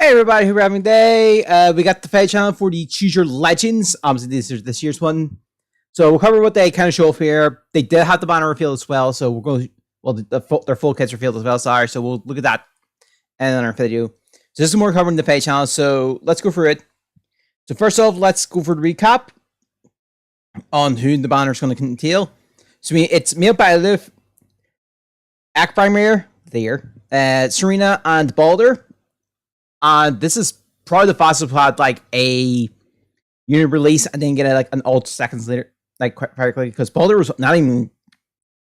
Hey everybody, who we're having today. We got the Fed channel for the Choose Your Legends. Obviously, this is this year's one. So we'll cover what they kind of show off here. They did have the banner revealed as well, so we're going to, well, their full kits revealed as well, sorry. So we'll look at that in our video. So this is more covering the Fed channel, so let's go through it. So first off, let's go for the recap on who the banner is going to entail. So it's Male Byleth, Akbrimir, Serena, and Balder. This is probably the fastest we've had like a unit release and then get it like an alt seconds later, like quite practically, because Balder was not even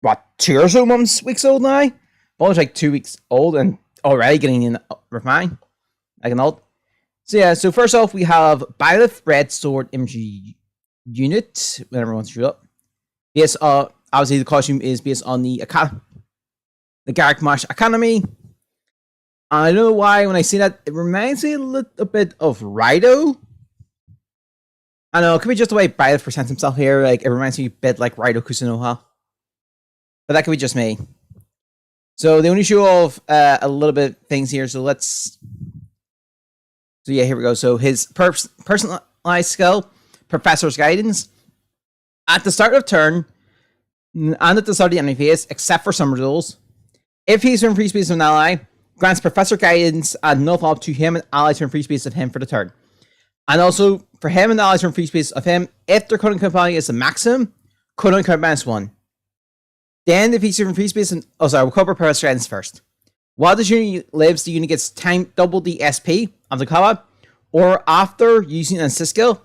what 2 or so weeks old now. Balder's like 2 weeks old and already getting in refine like an alt. So yeah, so first off we have Byleth Red Sword Imagery Unit. Whenever wants to show up. Yes, obviously the costume is based on the Garrick Marsh Academy. I don't know why when I see that, it reminds me a little bit of Rido. I don't know, it could be just the way Byleth presents himself here. Like, it reminds me a bit like Rido Kusunoha. But that could be just me. So they only show off a little bit of things here. So let's... So yeah, here we go. So his personalized skill, Professor's Guidance. At the start of turn, and at the start of the enemy phase, except for some rules, if he's in free space of an ally, grants Professor Guidance and no follow-up to him and allies from free space of him for the turn. And also, for him and allies from free space of him, if their current count value is the maximum, current count -1. Then, if he's from free space, and we'll cover Professor Guidance first. While this unit lives, the unit gets double the SP of the combat, or after using an assist skill,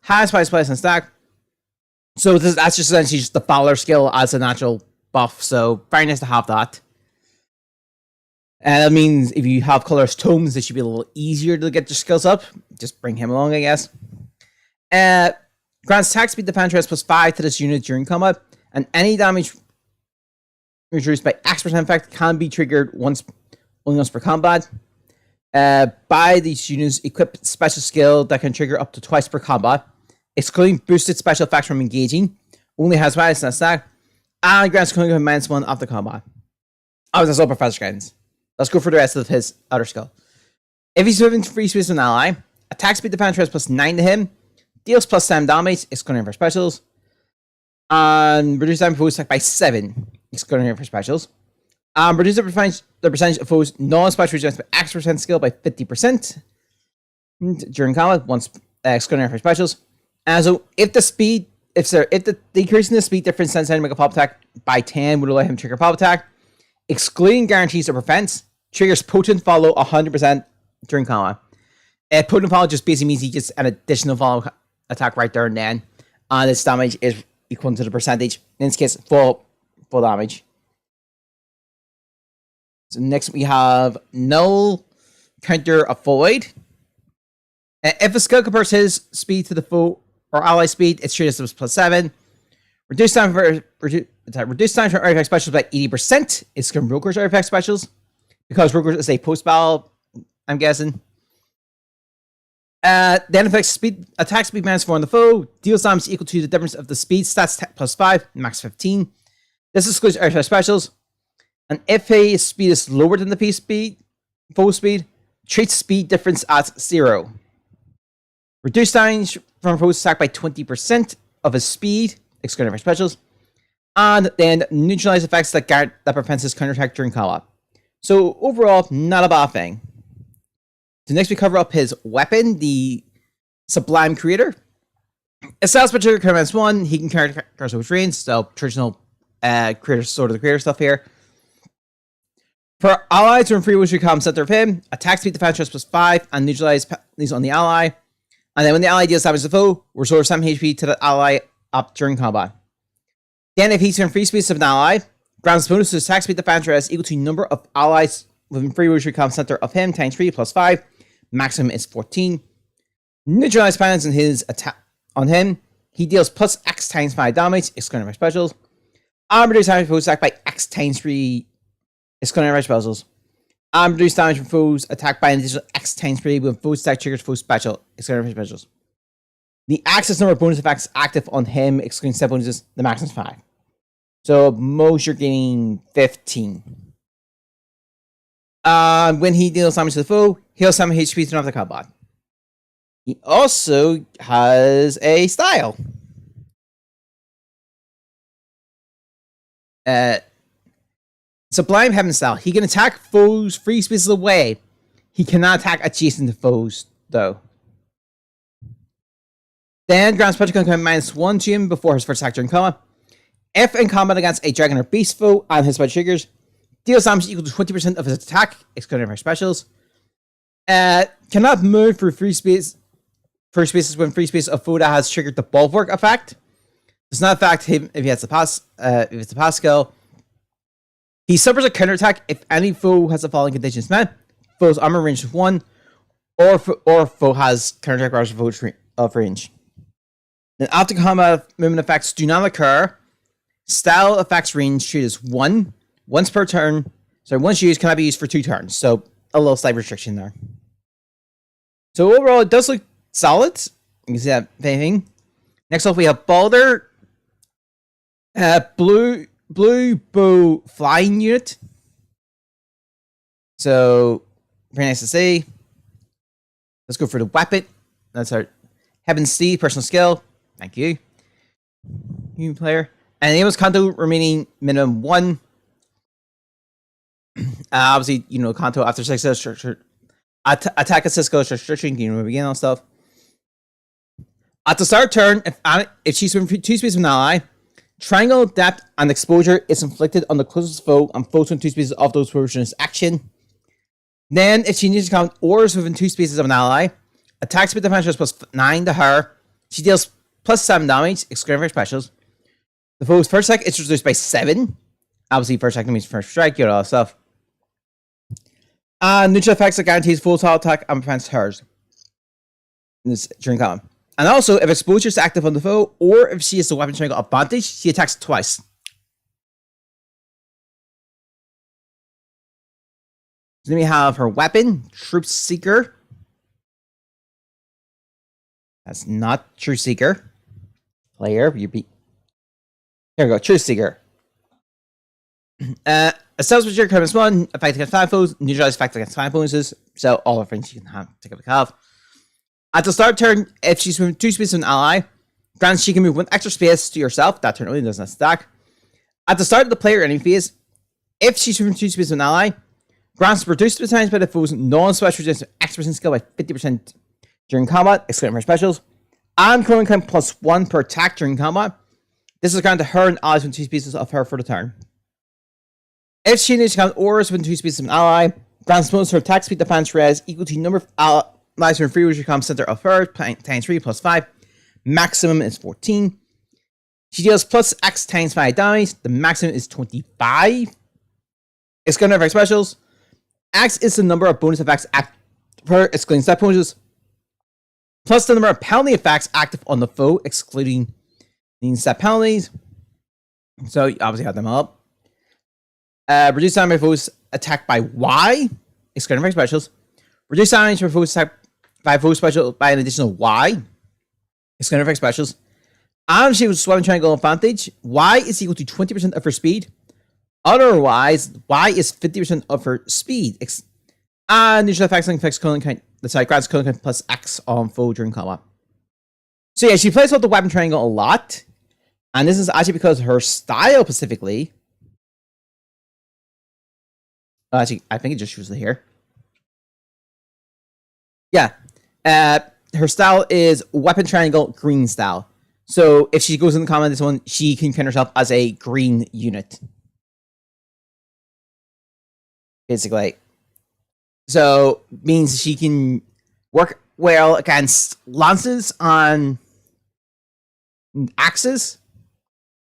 has twice and stack. So that's just essentially just the Fowler skill as a natural buff, so very nice to have that. And that means if you have colorless tomes, it should be a little easier to get your skills up. Just bring him along, I guess. Grants attack speed defense +5 to this unit during combat, and any damage reduced by X% effect can be triggered only once per combat. By these units, equip special skill that can trigger up to twice per combat, excluding boosted special effects from engaging. Only has minus and stack, and grants -1 after combat. Oh, that's all Professor Guidance. Let's go for the rest of his other skill. If he's moving to free space with an ally, attack speed defense +9 to him, deals +7 damage, excluding for specials, and reduce damage foes attack by 7, excluding for specials. Reduce the percentage of foes non-special rejects by X% skill by 50% during combat, once excluding for specials. And so if the decreasing the speed difference sends him to make a pop attack by 10 would allow him to trigger pop attack, excluding guarantees of defense, triggers potent follow 100% during combat. Potent follow just basically means he gets an additional follow attack right there and then, and its damage is equal to the percentage. In this case, full damage. So next we have Null Counter Avoid. If a skill compares his speed to the foe or ally speed, it's treated as +7. Reduce time for artifact specials by 80%. It's from Roger's artifact specials, because Roger's is a post-battle, I'm guessing. Then affects attack speed -4 on the foe. Deals damage equal to the difference of the speed stats +5, max 15. This excludes artifact specials. And if his speed is lower than the foe speed, treats speed difference as 0. Reduce damage from foe's attack by 20% of his speed, excluding for specials, and then neutralize effects that prevents his counterattack during combat. So overall, not a bad thing. So next we cover up his weapon, the Sublime Creator. It starts with trigger -1. He can carry cars with range, so traditional creator, sort of the creator stuff here. For allies who are in free wish become center of him, attack speed defense +5 and neutralize these on the ally. And then when the ally deals damage to the foe, restore some HP to the ally up during combat. Then if he's in free space of an ally, grants bonus to attack speed defense equal to number of allies within free which become center of him times 3 +5. Maximum is 14. Neutralize penance in his attack on him. He deals +X times 5 damage, excluding for specials. Reduce damage from foes attack by X times 3, excluding for specials. Reduce damage from foes attack by an additional X times 3 when foes attack triggers foes special, excluding for specials. The access number of bonus effects active on him, excluding set bonuses, the maximum is 5. So most you're getting 15. When he deals damage to the foe, he'll summon HP to another combat. He also has a style. Sublime Heaven style. He can attack foes 3 spaces away. He cannot attack adjacent to foes, though. Then grants Patrick -1 to him before his first attack during combat. If in combat against a dragon or beast foe and his special triggers, deals damage equal to 20% of his attack, excluding her specials. Cannot move through 3 spaces when 3 spaces of foe that has triggered the bulwark effect. Does not affect him if he has the pass. If it's the pass skill, he suffers a counterattack if any foe has the following conditions met: foe's armor range of 1, or foe has counterattack range of range. Then after combat, movement effects do not occur. Style effects range treated as 1 once per turn. So once used, cannot be used for 2 turns. So a little slight restriction there. So overall, it does look solid. You can see that thing. Next up, we have Balder. Blue bow flying unit. So very nice to see. Let's go for the weapon. That's our Heaven Steed personal skill. Thank you. New player. And enables Kanto remaining minimum 1. Obviously, you know, Kanto after 6 attack assist skill restriction, you know, begin on stuff. At the start of turn, if she's within 2 spaces of an ally, triangle depth and exposure is inflicted on the closest foe and foes within 2 spaces of those versions action. Then, if she needs to count ores within 2 spaces of an ally, attacks with defense plus 9 to her. She deals plus 7 damage, excluding her specials. The foe's first strike is reduced by 7. Obviously, first strike means first strike, you know, all that stuff. Neutral effects that guarantees full auto attack and prevents hers during combat. And also, if exposure is active on the foe, or if she has the weapon triangle advantage, she attacks twice. Then we have her weapon, Troop Seeker. That's not True Seeker. Player, you beat. There we go, True Seeker. Assaults with your current one, effect against 5 foes, neutralize effect against 5 bonuses. So all the things you can have, take a have. At the start turn, if she's moving 2 spaces to an ally, grants she can move 1 extra space to yourself. That turn only does not stack. At the start of the player enemy phase, if she's moving 2 spaces to an ally, grants reduced the times by the foe's non-special resistance X% skill by 50% during combat, excluding her specials, and current count plus 1 per attack during combat. This is granted to her and allies within 2 spaces of her for the turn. If she needs to count ores within 2 spaces of an ally, grants bonus her attack speed defense res equal to number of allies from free which becomes center of her times 3 plus 5. Maximum is 14. She deals plus X times 5 damage. The maximum is 25. It's going to have specials. X is the number of bonus effects per excluding step bonuses, plus the number of penalty effects active on the foe, excluding the step penalties. So you obviously have them up. Reduce damage for foes attacked by Y, excluding effect specials. Reduce damage for foes attacked by foes special by an additional Y, excluding effect specials. And she was swimming triangle advantage. Y is equal to 20% of her speed. Otherwise, Y is 50% of her speed. And neutral effects and effects grants colon count plus X on foe during combat. So yeah, she plays with the weapon triangle a lot. And this is actually because her style specifically. Actually, I think it just shows it here. Yeah. Her style is weapon triangle green style. So if she goes in the combat this one, she can count herself as a green unit. Basically. So means she can work well against lances on axes.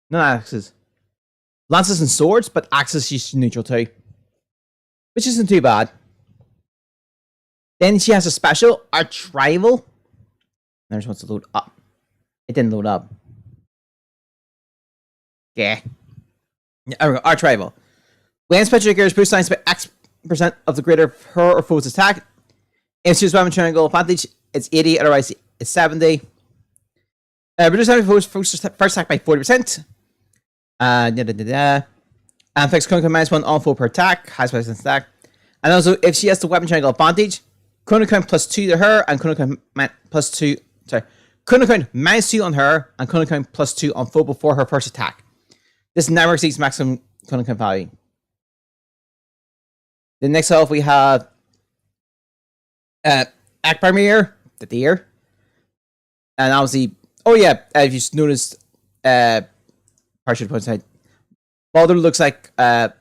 Not axes. Lances and swords, but axes she's neutral to. Which isn't too bad. Then she has a special, Arch-Rival. There's wants to load up. It didn't load up. Yeah. There we go, Arch-Rival. When special triggers boost science by X% of the greater of her or foe's attack. If she's weapon triangle advantage, it's 80, otherwise it's 70. Reduce damage for foe's first attack by 40%. And fix current -1 on foe per attack, high special stack. And also, if she has the weapon triangle advantage, Kunakun +2 to her, and Kunakun +2. Sorry, Kunakun -2 on her, and Kunakun +2 on foe before her first attack. This never exceeds maximum Kunakun value. Then next off, we have Akbarmir, the deer. And obviously, oh yeah, if you noticed, partial point side, Baldur looks like the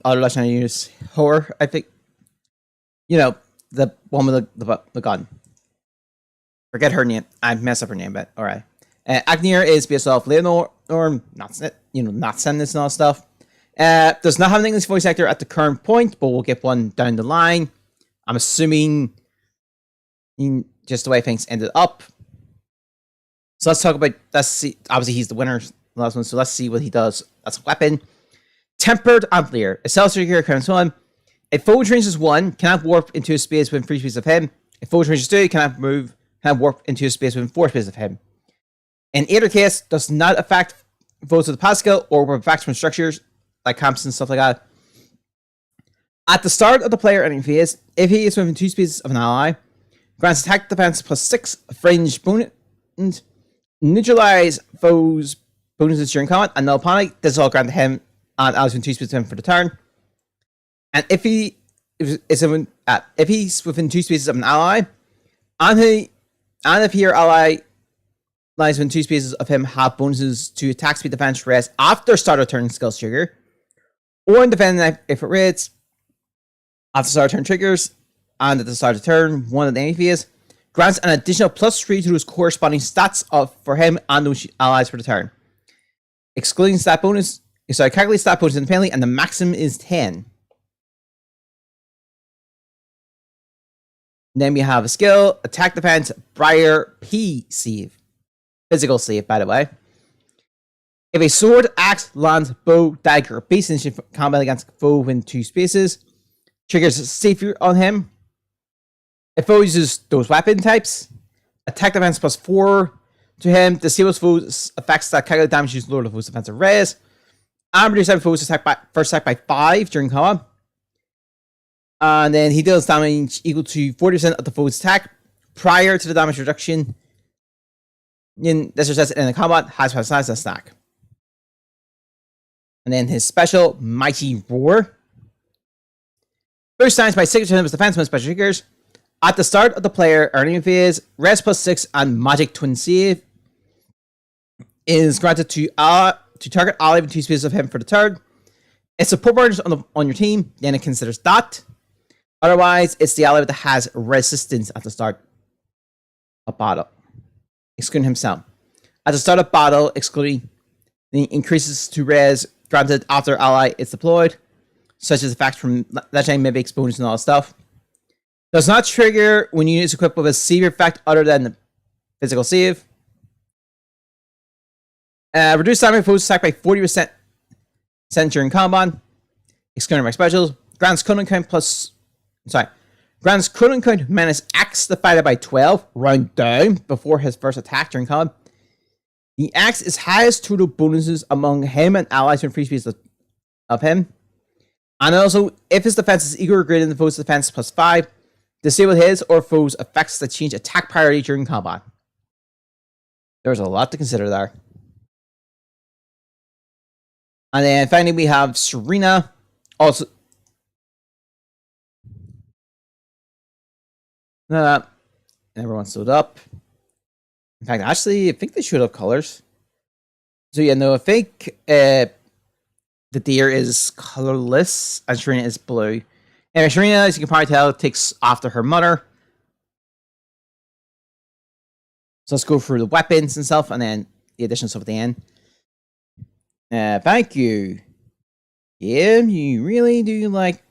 other legendary unit's horror, I think. You know, the one with the gun. Forget her name. I messed up her name, but alright. Agnir is based off Leonor, not Sendis and all stuff. Does not have an English voice actor at the current point, but we'll get one down the line. I'm assuming just the way things ended up. So let's talk about, let's see, obviously he's the winner, the last one, so let's see what he does. That's a weapon. Tempered Amplier. A cell here counts 1. If foe ranges 1, cannot warp into a space within 3 spaces of him. If foe ranges 2, cannot warp into a space within 4 spaces of him. In either case, does not affect foes with the Pascal or effects from structures like camps and stuff like that. At the start of the player ending phase, if he is within 2 spaces of an ally, grants attack defense +6 fringe bonus, neutralize foes bonuses during combat, and no panic. This is all granted him and allies within 2 spaces of him for the turn. And if he's within 2 spaces of an ally, and if your ally lies within 2 spaces of him, have bonuses to attack speed, defense, rest after start of turn skills trigger, or in defending if it rates after start of turn triggers, and at the start of turn, one of the enemy phase, grants an additional +3 to those corresponding stats for him and those allies for the turn. Excluding stat bonus, calculate stat bonus independently, and the maximum is 10. Then we have a skill, attack defense, Briar P save. Physical save, by the way. If a sword, axe, lance, bow, dagger, or base initiative combat against a foe within 2 spaces, triggers savior on him. If foe uses those weapon types, attack defense +4 to him, disables foes effects that calculate damage using lower the foe's defensive res, and reduce foes first attack by 5 during combat. And then he deals damage equal to 40% of the foe's attack prior to the damage reduction. This results in a combat, has size and stack. And then his special, Mighty Roar. First times by 6 of his defense with special triggers. At the start of the player earning phase, rest +6 and magic twin save is granted to target ally with 2 spaces of him for the turn. It's a put bonus on your team, then it considers that. Otherwise, it's the ally that has resistance at the start of battle, excluding himself. At the start of battle, excluding the increases to res granted after ally is deployed, such as effects from legendary mimics, bonus, and all that stuff. Does not trigger when unit is equipped with a save effect other than the physical save. Reduce damage foes attack by 40% during combat, excluding my specials. Grants Conan count grants Conan count minus X divided by 12, round down, before his first attack during combat. The X is highest total bonuses among him and allies in free space of him. And also, if his defense is equal or greater than the foe's defense +5, disable his or foe's effects that change attack priority during combat. There's a lot to consider there. And then finally we have Serena. Also, everyone stood up. In fact, actually, I think they showed up colors. So yeah, no, I think the deer is colorless and Serena is blue. And Serena, as you can probably tell, takes after her mother. So let's go through the weapons and stuff, and then the additional stuff at the end. Thank you. Yeah, you really do like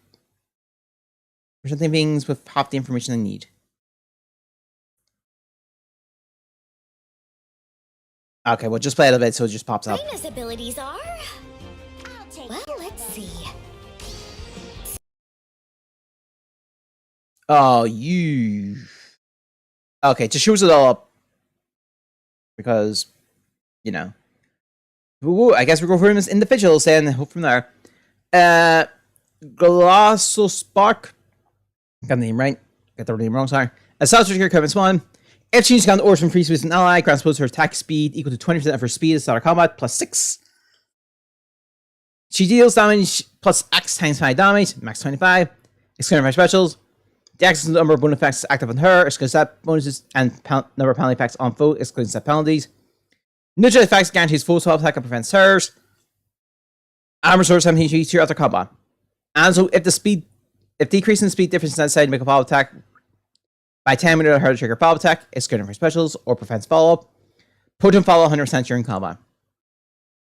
presenting things with half the information I need. Okay, well, just play it a bit so it just pops up. Serena's abilities are... Well, let's see. Oh, you... Okay, just shows it all up. Because, you know. Ooh, I guess we'll go through them as individuals and hope from there. Glossospark. Got the name right. Got the name wrong, sorry. A South Trigger Commons 1. If she uses counter orders from free space an ally, grants both her attack speed equal to 20% of her speed at start of combat, plus 6. She deals damage plus X times 5 damage, max 25. Excluding her specials. The X is the number of bonus effects active on her, excluding set bonuses, and number of penalty effects on foe, excluding set penalties. Neutral effects guarantees full swap attack and prevents hers. Armor source 17 HP to after combat. And so if decreasing the speed difference is necessary to make a follow attack by 10 minutes her to trigger follow attack, excluding her specials, or prevents follow up. Potent follow 100% during combat.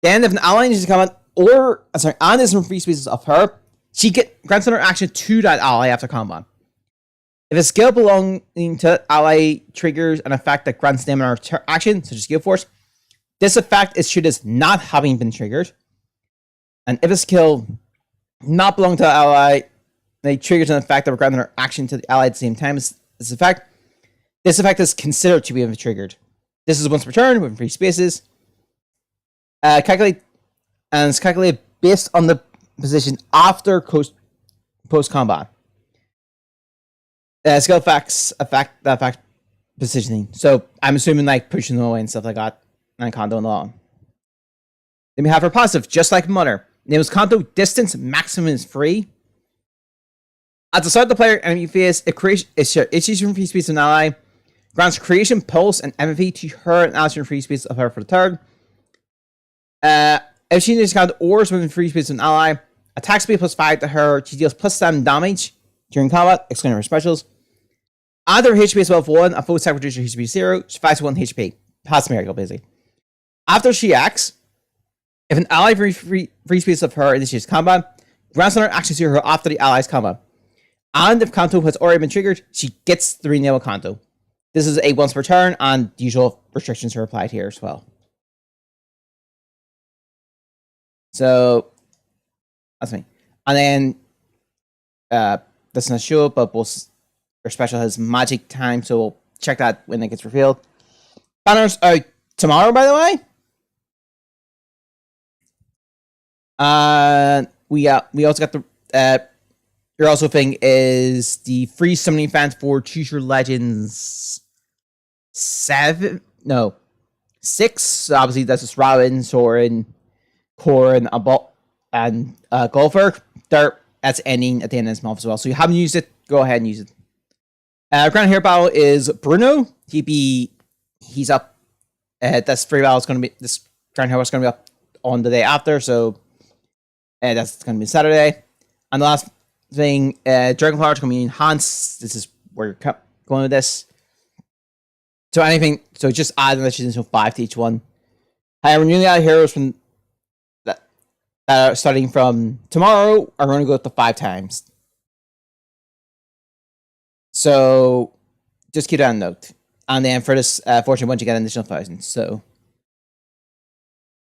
Then if an ally uses combat and is from free spaces of her, she grants another action to that ally after combat. If a skill belonging to ally triggers an effect that grants them another action, such as skill force, this effect is treated as not having been triggered. And if a skill not belonging to the ally, they triggers an effect that will grant another action to the ally at the same time as this effect is considered to be triggered. This is once per turn with free spaces. It's calculated based on the position after post combat. Skill effects affect positioning. So I'm assuming like pushing them away and stuff like that, and Kondo and all. Then we have her passive, just like Mother. Name is Kondo. Distance maximum is free. At the start of the player enemy phase, it she's from free space of an ally, grants creation pulse and MV to her and allies from free space of her for the turn. If she needs to count ores within free space of an ally, attack speed plus 5 to her, she deals plus 7 damage during combat, excluding her specials. After her HP is above 1, a full attack reduces her HP 0, she fights 1 HP. Pass miracle, basically. After she acts, if an ally free space of her initiates combat, grants another action to her after the ally's combat. And if Kanto has already been triggered, she gets the renewal Kanto. This is a once per turn, and the usual restrictions are applied here as well. So that's me. And then that's not sure, but both her special has magic time, so we'll check that when it gets revealed. Banners out tomorrow, by the way. We also got the your also thing is the free summoning event for Choose Your Legends 6. So obviously that's just Robin, Soren, Corrin, and Golfer. That's ending at the end of this month as well. So you haven't used it, go ahead and use it. Ground Hero Battle is Bruno. He's up. That's free battle is going to be this Ground Hero is going to be up on the day after. So that's going to be Saturday. And the last thing, Dragonflower is going to be enhanced. This is where you're going with this. So just add an additional 5 to each one. However, newly added heroes from that starting from tomorrow are going to go up to 5 times. So just keep that in note. And then for this fortune once you get an additional 1,000. So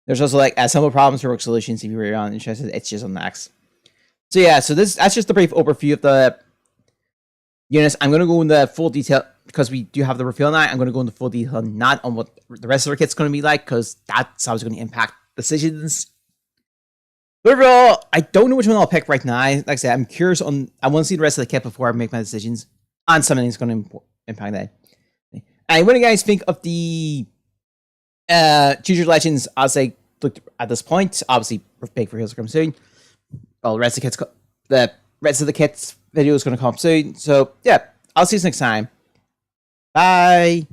there's also like simple problems for work solutions if you were interested. It's just on next. So yeah, so that's just a brief overview of the units. I'm going to go into full detail because we do have the reveal now. I'm going to go into full detail not on what the rest of our kit's going to be like because that's how it's going to impact decisions. But overall, I don't know which one I'll pick right now. Like I said, I'm curious on. I want to see the rest of the kit before I make my decisions. And something's going to impact that. And what do you guys think of the Choose Your Legends as I looked at this point? Obviously, big reveals are coming soon. Well, the rest of the kits video is going to come soon. So yeah, I'll see you next time. Bye.